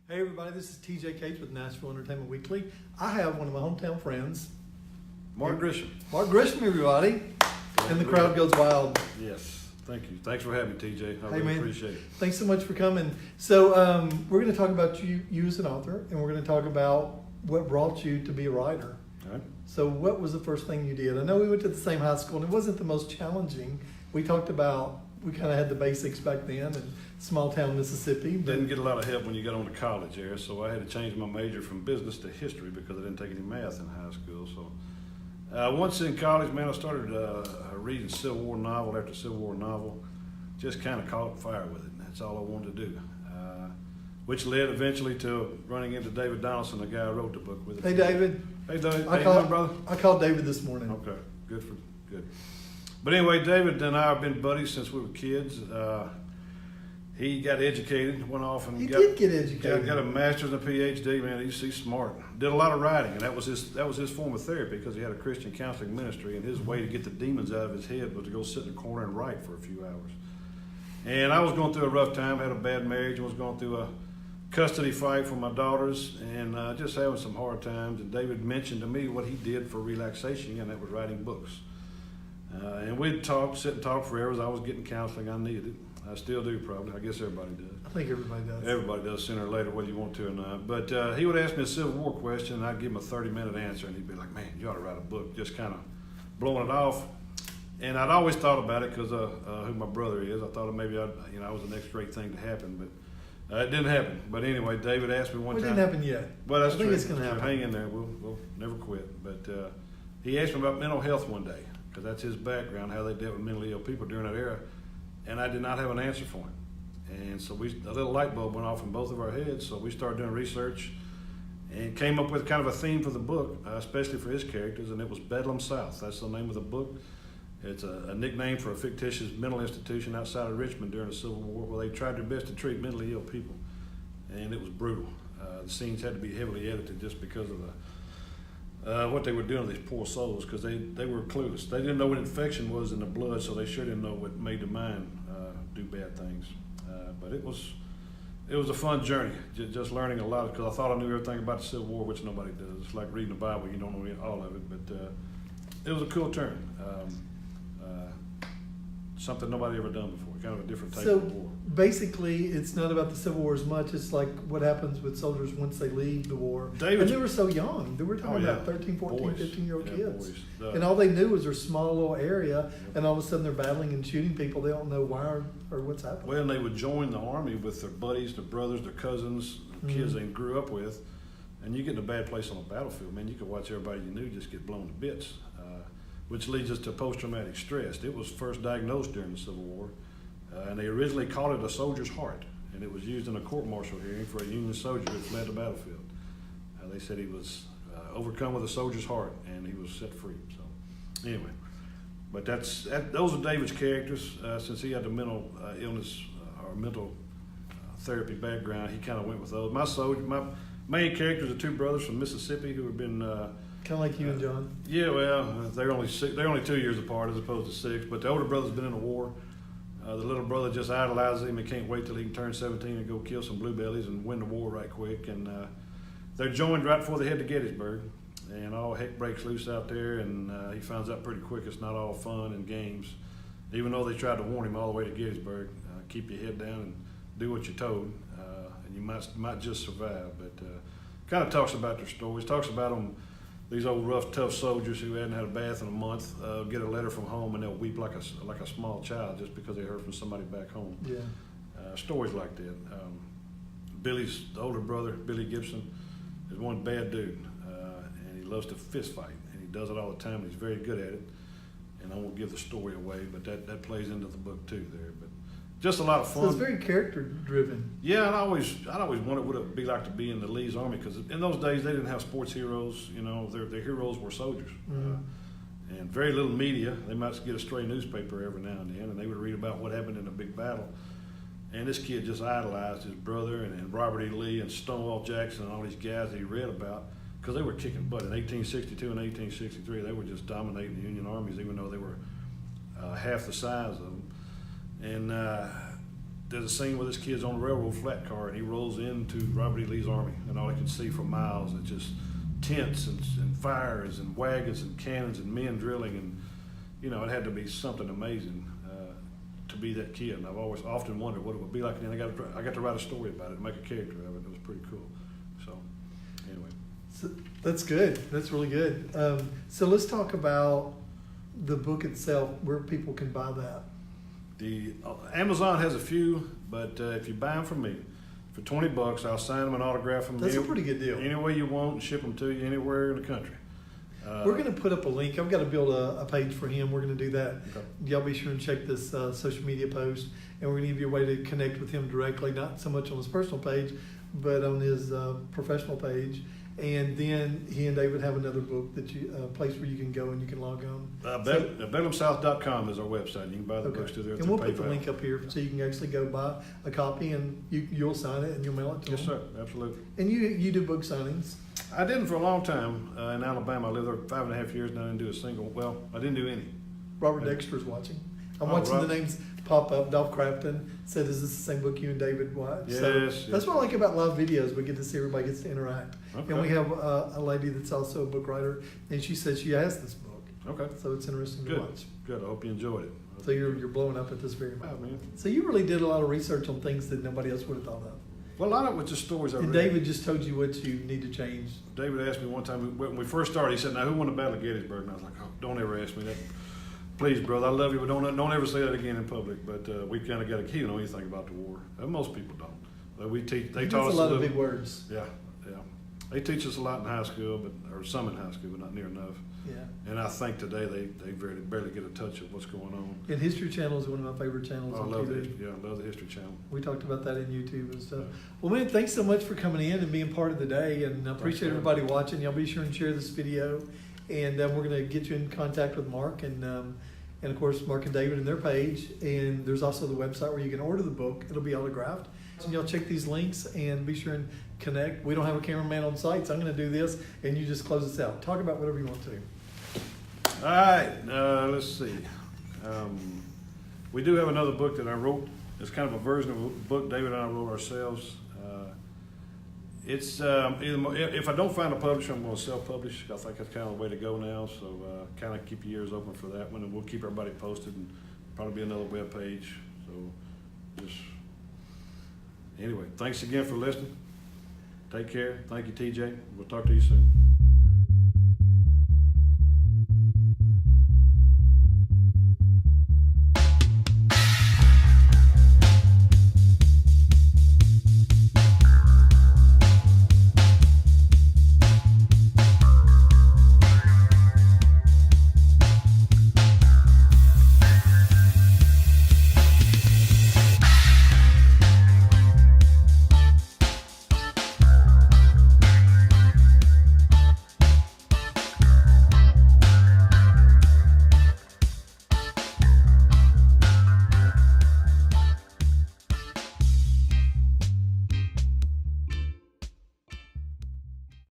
Hey everybody, this is TJ Cates with Nashville Entertainment Weekly. I have one of my hometown friends, Mark Grisham. Mark Grisham, everybody. And the crowd goes wild. Yes, thank you. Thanks for having me, TJ. I Hey really man, appreciate it. thanks so much for coming. So we're going to talk about you as an author, and we're going to talk about what brought you to be a writer. All right. So what was the first thing you did? I know we went to the same high school, and it wasn't the most challenging. We talked about, we kind of had the basics back then in small town Mississippi. But Didn't get a lot of help when you got on to college there, so I had to change my major from business to history because I didn't take any math in high school. So once in college, man, I started reading Civil War novel after Civil War novel. Just kind of caught fire with it. That's all I wanted to do. Which led eventually to running into David Donaldson, the guy I wrote the book with. Hey David. Hey David. I Hey, called, brother. I called David this morning. Okay, good. But anyway, David and I have been buddies since we were kids. He got educated, went off and He did get educated. Got a master's and a PhD. Man, he's smart. Did a lot of writing, and that was his form of therapy because he had a Christian counseling ministry, and his way to get the demons out of his head was to go sit in a corner and write for a few hours. And I was going through a rough time, had a bad marriage, and was going through a custody fight for my daughters, and just having some hard times. And David mentioned to me what he did for relaxation, and that was writing books. And we'd sit and talk forever as I was getting counseling. I needed it. I still do, probably. I guess everybody does. I think everybody does. Everybody does sooner or later, whether you want to or not. But he would ask me a Civil War question, and I'd give him a 30-minute answer, and he'd be like, man, you ought to write a book, just kind of blowing it off. And I'd always thought about it because who my brother is. I thought maybe I was the next great thing to happen, but it didn't happen. But anyway, David asked me one time. It didn't happen yet. Well, that's I think true. it's going to happen. Hang in there. We'll never quit. But he asked me about mental health one day because that's his background, how they dealt with mentally ill people during that era. And I did not have an answer for him. And so a little light bulb went off in both of our heads. So we started doing research and came up with kind of a theme for the book, especially for his characters, and it was Bedlam South. That's the name of the book. It's a nickname for a fictitious mental institution outside of Richmond during the Civil War where they tried their best to treat mentally ill people. And it was brutal. The scenes had to be heavily edited just because of what they were doing to these poor souls, because they were clueless. They didn't know what infection was in the blood, so they sure didn't know what made the mind do bad things. But it was a fun journey, just learning a lot, because I thought I knew everything about the Civil War, which nobody does. It's like reading the Bible, you don't know all of it, but it was a cool turn. Something nobody ever done before, kind of a different type of war. So basically, it's not about the Civil War as much. It's like what happens with soldiers once they leave the war. And they were so young. They were talking about 13, 14, 15-year-old kids. And all they knew was their small little area, and all of a sudden they're battling and shooting people. They don't know why or what's happening. Well, and they would join the army with their buddies, their brothers, their cousins, kids they grew up with. And you get in a bad place on the battlefield, man, you could watch everybody you knew just get blown to bits. Which leads us to post-traumatic stress. It was first diagnosed during the Civil War, and they originally called it a soldier's heart, and it was used in a court-martial hearing for a Union soldier who fled the battlefield. They said he was overcome with a soldier's heart, and he was set free. So, anyway, but those are David's characters. Since he had the mental illness or mental therapy background, he kind of went with those. My main characters are two brothers from Mississippi who have been. Kind of like you and John. Yeah, well, they're only 2 years apart as opposed to 6. But the older brother's been in the war. The little brother just idolizes him and can't wait till he can turn 17 and go kill some bluebellies and win the war right quick. And they're joined right before they head to Gettysburg, and all heck breaks loose out there. And he finds out pretty quick it's not all fun and games, even though they tried to warn him all the way to Gettysburg. Keep your head down and do what you're told, and you might just survive. But kind of talks about their stories. Talks about them. These old rough, tough soldiers who hadn't had a bath in a month get a letter from home and they'll weep like a small child just because they heard from somebody back home. Yeah. Stories like that. Billy's the older brother, Billy Gibson, is one bad dude, and he loves to fist fight, and he does it all the time. And he's very good at it, and I won't give the story away, but that plays into the book too there. But just a lot of fun. So it's very character driven. Yeah, I'd always wondered what it would be like to be in the Lee's army, because in those days they didn't have sports heroes. You know, their heroes were soldiers, and very little media. They might get a stray newspaper every now and then, and they would read about what happened in a big battle. And this kid just idolized his brother and Robert E. Lee and Stonewall Jackson and all these guys that he read about, because they were kicking butt. In 1862 and 1863, they were just dominating the Union armies, even though they were half the size of them. And there's a scene where this kid's on a railroad flat car and he rolls into Robert E. Lee's army, and all he can see for miles is just tents and fires and wagons and cannons and men drilling, and it had to be something amazing to be that kid. And I've always often wondered what it would be like. And I got to write a story about it and make a character of it. It was pretty cool. So anyway, so that's good. That's really good. So let's talk about the book itself, where people can buy that. The Amazon has a few, but if you buy them from me for $20, I'll sign them and autograph them. That's a pretty good deal. Any way you want, and ship them to you anywhere in the country. We're going to put up a link. I've got to build a page for him. We're going to do that. Okay. Y'all be sure and check this social media post, and we're going to give you a way to connect with him directly, not so much on his personal page, but on his professional page. And then he and David have another book that place where you can go and you can log on. BedlamSouth.com is our website. You can buy the books through there. And we'll put the link up here so you can actually go buy a copy, and you'll sign it and you'll mail it to them. Yes, sir. Absolutely. And you do book signings? I didn't for a long time in Alabama. I lived there 5.5 years, and I didn't do a single. Well, I didn't do any. Robert Dexter's watching. I'm watching the names pop up. Dolph Crafton said, "Is this the same book you and David watched?" Yes, so yes. That's what I like about live videos. We get to see everybody gets to interact. Okay. And we have a lady that's also a book writer, and she said she has this book. Okay. So it's interesting to watch. Good. I hope you enjoyed it. So you're blowing up at this very Oh, moment. man. So you really did a lot of research on things that nobody else would have thought of. Well, a lot of it was just stories I read. And David just told you what you need to change. David asked me one time when we first started. He said, "Now, who won the Battle of Gettysburg?" And I was like, "Oh, don't ever ask me that. Please, brother, I love you, but don't ever say that again in public." But we kind of got he didn't know anything about the war. Most people don't. We teach. They taught us a lot of big words. Yeah. They teach us a lot in high school, or some in high school, but not near enough. Yeah. And I think today they barely get a touch of what's going on. And History Channel is one of my favorite channels on I love TV. I love the History Channel. We talked about that in YouTube and stuff. Well, man, thanks so much for coming in and being part of the day, and I appreciate everybody watching. Y'all be sure and share this video, and we're going to get you in contact with Mark and of course Mark and David and their page. And there's also the website where you can order the book. It'll be autographed. So y'all check these links and be sure and connect. We don't have a cameraman on site, so I'm going to do this, and you just close us out. Talk about whatever you want to. All right, let's see. We do have another book that I wrote. It's kind of a version of a book David and I wrote ourselves. It's if I don't find a publisher, I'm going to self-publish. I think that's kind of the way to go now. So kind of keep your ears open for that one, and we'll keep everybody posted, and probably be another web page. So just anyway, thanks again for listening. Take care. Thank you, TJ. We'll talk to you soon.